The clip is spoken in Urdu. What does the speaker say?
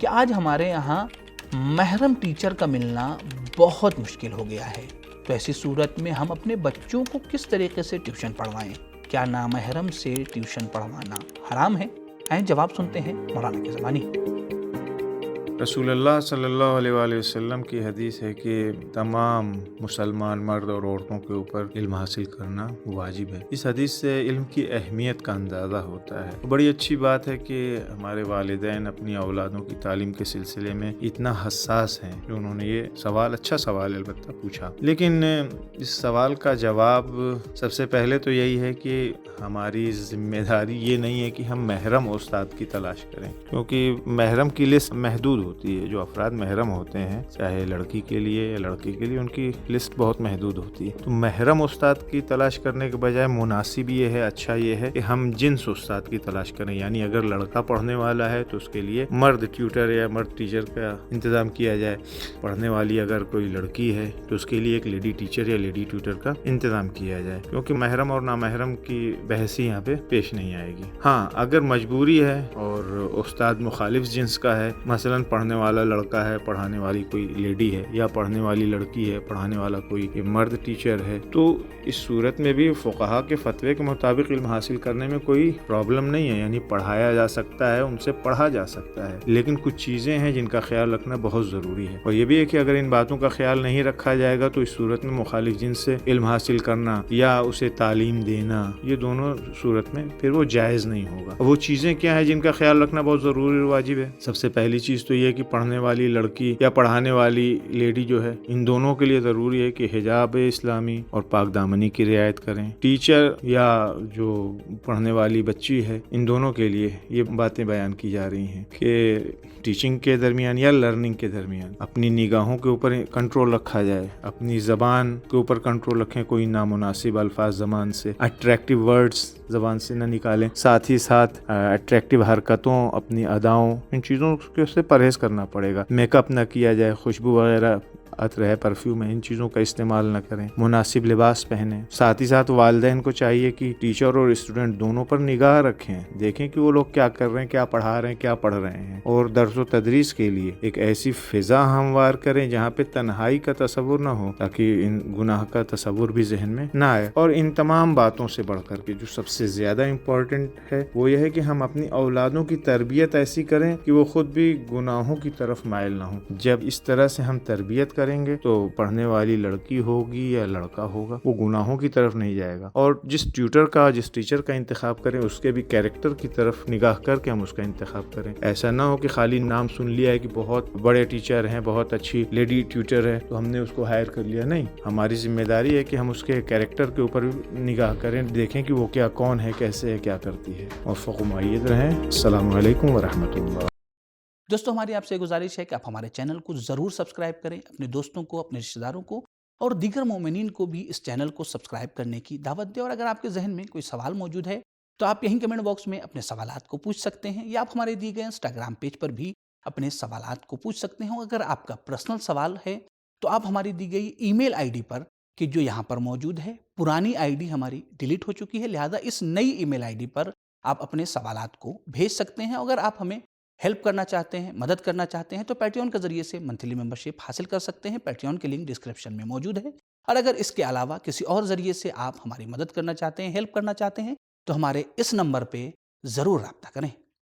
کہ آج ہمارے یہاں محرم ٹیچر کا ملنا بہت مشکل ہو گیا ہے، تو ایسی صورت میں ہم اپنے بچوں کو کس طریقے سے ٹیوشن پڑھوائیں؟ کیا نامحرم سے ٹیوشن پڑھوانا حرام ہے؟ آئیں جواب سنتے ہیں مولانا کی زبانی۔ رسول اللہ صلی اللہ علیہ وآلہ وسلم کی حدیث ہے کہ تمام مسلمان مرد اور عورتوں کے اوپر علم حاصل کرنا واجب ہے۔ اس حدیث سے علم کی اہمیت کا اندازہ ہوتا ہے۔ بڑی اچھی بات ہے کہ ہمارے والدین اپنی اولادوں کی تعلیم کے سلسلے میں اتنا حساس ہیں کہ انہوں نے یہ سوال، اچھا سوال البتہ پوچھا، لیکن اس سوال کا جواب سب سے پہلے تو یہی ہے کہ ہماری ذمہ داری یہ نہیں ہے کہ ہم محرم استاد کی تلاش کریں، کیونکہ محرم کی لسٹ محدود ہوتی ہے۔ جو افراد محرم ہوتے ہیں، چاہے لڑکی کے لیے یا لڑکے کے لیے، ان کی لسٹ بہت محدود ہوتی ہے۔ تو محرم استاد کی تلاش کرنے کے بجائے مناسب یہ ہے، اچھا یہ ہے کہ ہم جنس استاد کی تلاش کریں، یعنی اگر لڑکا پڑھنے والا ہے تو اس کے لیے مرد ٹیوٹر یا مرد ٹیچر کا انتظام کیا جائے، پڑھنے والی اگر کوئی لڑکی ہے تو اس کے لیے ایک لیڈی ٹیچر یا لیڈی ٹیوٹر کا انتظام کیا جائے، کیونکہ محرم اور نامحرم کی بحث یہاں پہ پیش نہیں آئے گی۔ ہاں، اگر مجبوری ہے اور استاد مخالف جنس کا ہے، مثلاً پڑھنے والا لڑکا ہے، پڑھانے والی کوئی لیڈی ہے، یا پڑھنے والی لڑکی ہے، پڑھانے والا کوئی مرد ٹیچر ہے، تو اس صورت میں بھی فقہا کے فتوے کے مطابق علم حاصل کرنے میں کوئی پرابلم نہیں ہے، یعنی پڑھایا جا سکتا ہے، ان سے پڑھا جا سکتا ہے۔ لیکن کچھ چیزیں ہیں جن کا خیال رکھنا بہت ضروری ہے، اور یہ بھی ہے کہ اگر ان باتوں کا خیال نہیں رکھا جائے گا تو اس صورت میں مخالف جنس سے علم حاصل کرنا یا اسے تعلیم دینا، یہ دونوں صورت میں پھر وہ جائز نہیں ہوگا۔ وہ چیزیں کیا ہیں جن کا خیال رکھنا بہت ضروری اور واجب ہے؟ سب سے پہلی چیز تو یہ کہ پڑھنے والی لڑکی یا پڑھانے والی لیڈی جو ہے، ان دونوں کے لیے ضروری ہے کہ حجاب اسلامی اور پاک دامنی کی رعایت کریں۔ ٹیچر یا جو پڑھنے والی بچی ہے، ان دونوں کے لیے یہ باتیں بیان کی جا رہی ہیں کہ ٹیچنگ کے درمیان یا لرننگ کے درمیان اپنی نگاہوں کے اوپر کنٹرول رکھا جائے، اپنی زبان کے اوپر کنٹرول رکھیں، کوئی نامناسب الفاظ زبان سے، اٹریکٹیو ورڈز زبان سے نہ نکالیں، ساتھ ہی ساتھ اٹریکٹیو حرکتوں، اپنی اداؤں، ان چیزوں سے پرہیز کرنا پڑے گا۔ میک اپ نہ کیا جائے، خوشبو وغیرہ، عطر ہے، پرفیوم ہے، ان چیزوں کا استعمال نہ کریں، مناسب لباس پہنیں۔ ساتھ ہی ساتھ والدین کو چاہیے کہ ٹیچر اور اسٹوڈنٹ دونوں پر نگاہ رکھیں، دیکھیں کہ وہ لوگ کیا کر رہے ہیں، کیا پڑھا رہے ہیں، کیا پڑھ رہے ہیں، اور درس و تدریس کے لیے ایک ایسی فضا ہموار کریں جہاں پہ تنہائی کا تصور نہ ہو، تاکہ ان گناہ کا تصور بھی ذہن میں نہ آئے۔ اور ان تمام باتوں سے بڑھ کر کے جو سب سے زیادہ امپورٹنٹ ہے وہ یہ ہے کہ ہم اپنی اولادوں کی تربیت ایسی کریں کہ وہ خود بھی گناہوں کی طرف مائل نہ ہوں۔ جب اس طرح سے ہم تربیت کریں گے تو پڑھنے والی لڑکی ہوگی یا لڑکا ہوگا، وہ گناہوں کی طرف نہیں جائے گا، اور جس ٹیوٹر کا، جس ٹیچر کا انتخاب کریں اس کے بھی کیریکٹر کی طرف نگاہ کر کے ہم اس کا انتخاب کریں۔ ایسا نہ ہو کہ خالی نام سن لیا ہے کہ بہت بڑے ٹیچر ہیں، بہت اچھی لیڈی ٹیوٹر ہے تو ہم نے اس کو ہائر کر لیا۔ نہیں، ہماری ذمہ داری ہے کہ ہم اس کے کیریکٹر کے اوپر نگاہ کریں، دیکھیں کہ وہ کیا، کون ہے، کیسے ہے، کیا کرتی ہے۔ موفق و مؤید رہیں۔ السلام علیکم ورحمۃ اللہ۔ دوستو، ہماری آپ سے گزارش ہے کہ آپ ہمارے چینل کو ضرور سبسکرائب کریں، اپنے دوستوں کو، اپنے رشتہ داروں کو اور دیگر مومنین کو بھی اس چینل کو سبسکرائب کرنے کی دعوت دیں، اور اگر آپ کے ذہن میں کوئی سوال موجود ہے تو آپ یہیں کمنٹ باکس میں اپنے سوالات کو پوچھ سکتے ہیں، یا آپ ہمارے دیے گئے انسٹاگرام پیج پر بھی اپنے سوالات کو پوچھ سکتے ہیں۔ اگر آپ کا پرسنل سوال ہے تو آپ ہماری دی گئی ای میل آئی ڈی پر، کہ جو یہاں پر موجود ہے، پرانی آئی ڈی ہماری ڈیلیٹ ہو چکی ہے، لہذا اس نئی ای میل آئی ڈی پر آپ اپنے سوالات کو بھیج سکتے ہیں۔ اگر آپ ہمیں ہیلپ کرنا چاہتے ہیں، مدد کرنا چاہتے ہیں، تو پیٹریون کے ذریعے سے منتھلی ممبرشپ حاصل کر سکتے ہیں۔ پیٹریون کی لنک ڈسکرپشن میں موجود ہے، اور اگر اس کے علاوہ کسی اور ذریعے سے آپ ہماری مدد کرنا چاہتے ہیں، ہیلپ کرنا چاہتے ہیں، تو ہمارے اس نمبر پہ ضرور رابطہ کریں۔